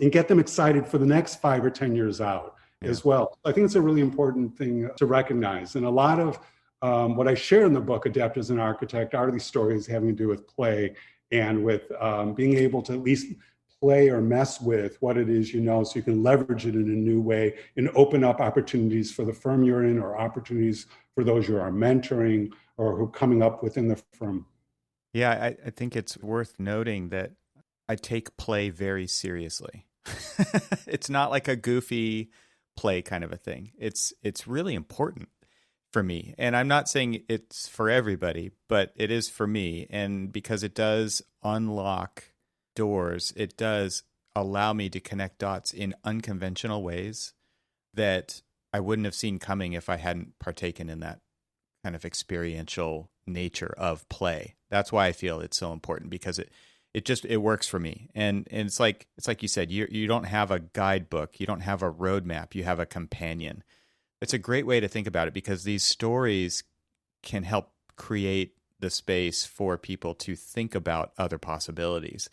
and get them excited for the next 5 or 10 years out as well. I think it's a really important thing to recognize. And a lot of what I share in the book, Adapt as an Architect, are these stories having to do with play and with being able to at least play or mess with what it is so you can leverage it in a new way and open up opportunities for the firm you're in or opportunities for those you are mentoring or who are coming up within the firm. Yeah, I think it's worth noting that I take play very seriously. It's not like a goofy play kind of a thing. It's really important for me. And I'm not saying it's for everybody, but it is for me. And because it does unlock doors, it does allow me to connect dots in unconventional ways that I wouldn't have seen coming if I hadn't partaken in that kind of experiential nature of play. That's why I feel it's so important, because it works for me. And it's like you said, you don't have a guidebook, you don't have a roadmap, you have a companion. It's a great way to think about it, because these stories can help create the space for people to think about other possibilities.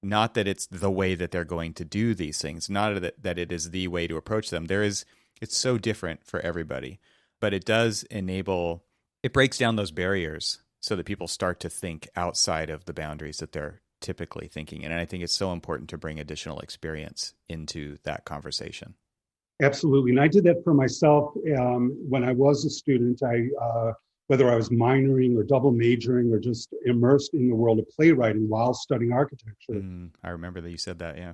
Not that it's the way that they're going to do these things, not that it is the way to approach them. It's so different for everybody, but it does it breaks down those barriers so that people start to think outside of the boundaries that they're typically thinking. And I think it's so important to bring additional experience into that conversation. Absolutely. And I did that for myself when I was a student. Whether I was minoring or double majoring or just immersed in the world of playwriting while studying architecture. I remember that you said that, yeah.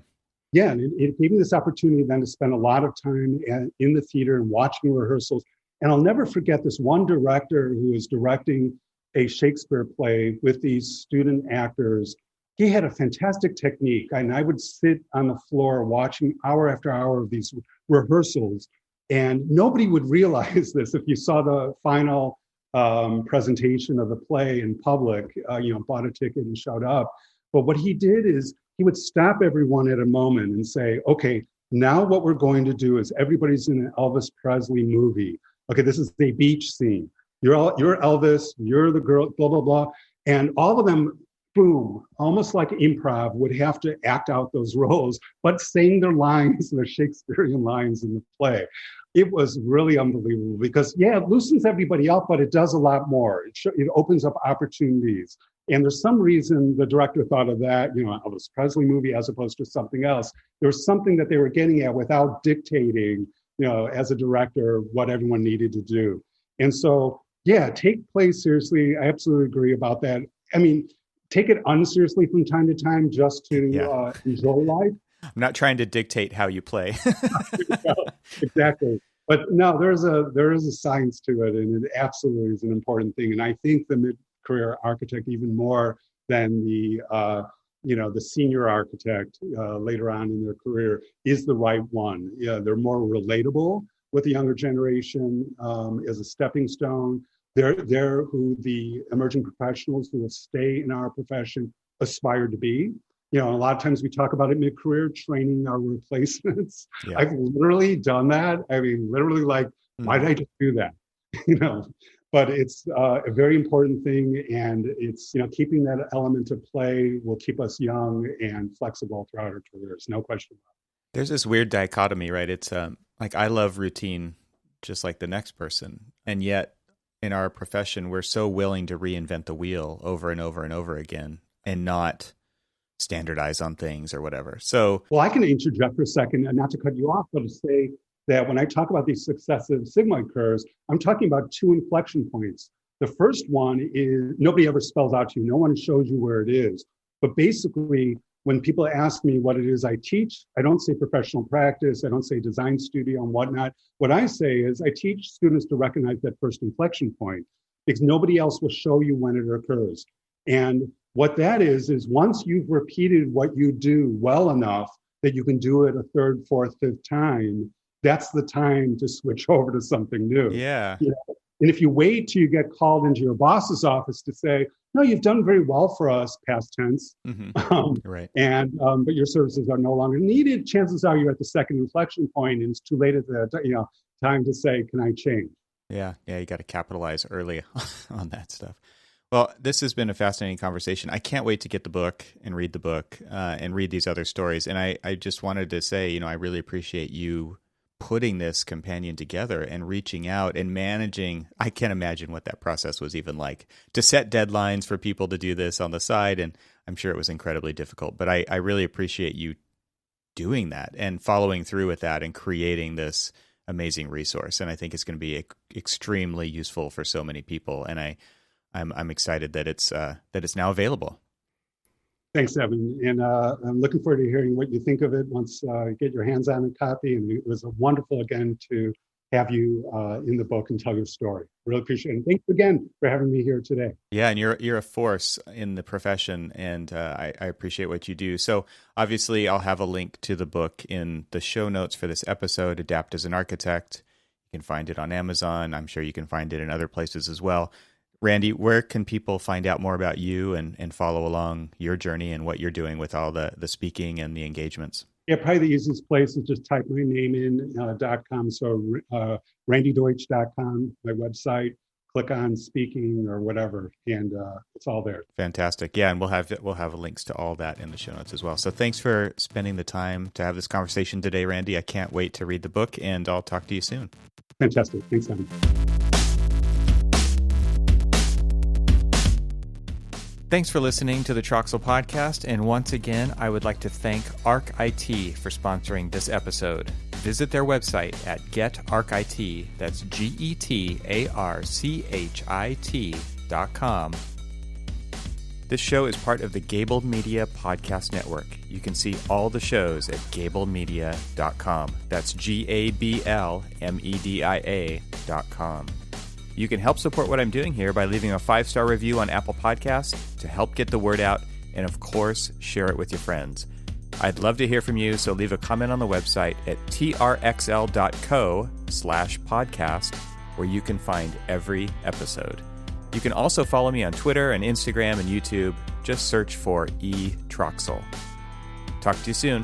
Yeah, and it gave me this opportunity then to spend a lot of time in the theater and watching rehearsals. And I'll never forget this one director who was directing a Shakespeare play with these student actors. He had a fantastic technique, and I would sit on the floor watching hour after hour of these rehearsals, and nobody would realize this if you saw the final presentation of the play in public, bought a ticket and showed up. But what he did is he would stop everyone at a moment and say, okay, now what we're going to do is everybody's in an Elvis Presley movie. Okay, this is a beach scene. You're Elvis, you're the girl, blah, blah, blah. And all of them, boom, almost like improv, would have to act out those roles, but saying their lines, their Shakespearean lines in the play. It was really unbelievable because, yeah, it loosens everybody up, but it does a lot more. It opens up opportunities. And there's some reason the director thought of that, Elvis Presley movie as opposed to something else. There was something that they were getting at without dictating, as a director, what everyone needed to do. And so, yeah, take play seriously. I absolutely agree about that. I mean, take it unseriously from time to time just to enjoy life. I'm not trying to dictate how you play. Exactly. But no, there is a science to it, and it absolutely is an important thing. And I think the mid-career architect, even more than the senior architect later on in their career, is the right one. Yeah, they're more relatable with the younger generation as a stepping stone. They're who the emerging professionals who will stay in our profession aspire to be. A lot of times we talk about it mid-career, training our replacements. Yeah. I've literally done that. I mean, literally why did I just do that? But it's a very important thing. And it's, keeping that element of play will keep us young and flexible throughout our careers. No question about it. There's this weird dichotomy, right? It's like I love routine just like the next person. And yet in our profession, we're so willing to reinvent the wheel over and over and over again and not standardize on things or whatever. So, well, I can interject for a second, and not to cut you off, but to say that when I talk about these successive sigmoid curves, I'm talking about two inflection points. The first one is nobody ever spells out to you. No one shows you where it is. But basically, when people ask me what it is I teach, I don't say professional practice. I don't say design studio and whatnot. What I say is I teach students to recognize that first inflection point because nobody else will show you when it occurs. And what that is once you've repeated what you do well enough that you can do it a third, fourth, fifth time, that's the time to switch over to something new. Yeah. And if you wait till you get called into your boss's office to say, no, you've done very well for us, past tense, right. And but your services are no longer needed, chances are you're at the second inflection point and it's too late at the time to say, can I change? Yeah, you got to capitalize early on that stuff. Well, this has been a fascinating conversation. I can't wait to get the book and read the book and read these other stories. And I just wanted to say, I really appreciate you putting this companion together and reaching out and managing. I can't imagine what that process was even like, to set deadlines for people to do this on the side. And I'm sure it was incredibly difficult, but I really appreciate you doing that and following through with that and creating this amazing resource. And I think it's going to be extremely useful for so many people. And I'm excited that it's now available. Thanks, Evan. And I'm looking forward to hearing what you think of it once you get your hands on a copy. And it was wonderful, again, to have you in the book and tell your story. Really appreciate it. And thanks again for having me here today. Yeah, and you're a force in the profession, and I appreciate what you do. So obviously, I'll have a link to the book in the show notes for this episode, Adapt as an Architect. You can find it on Amazon. I'm sure you can find it in other places as well. Randy, where can people find out more about you and follow along your journey and what you're doing with all the speaking and the engagements? Yeah, probably the easiest place is just type my name in .com. So randydeutsch.com, my website. Click on speaking or whatever, and it's all there. Fantastic. Yeah, and we'll have links to all that in the show notes as well. So thanks for spending the time to have this conversation today, Randy. I can't wait to read the book, and I'll talk to you soon. Fantastic. Thanks, Evan. Thanks for listening to the Troxel Podcast, and once again, I would like to thank ARC IT for sponsoring this episode. Visit their website at getarchit, that's GETARCHIT.com. This show is part of the Gable Media Podcast Network. You can see all the shows at gablemedia.com. That's GABLMEDIA.com. You can help support what I'm doing here by leaving a 5-star review on Apple Podcasts to help get the word out, and of course, share it with your friends. I'd love to hear from you, so leave a comment on the website at trxl.co/podcast, where you can find every episode. You can also follow me on Twitter and Instagram and YouTube. Just search for E. Troxel. Talk to you soon.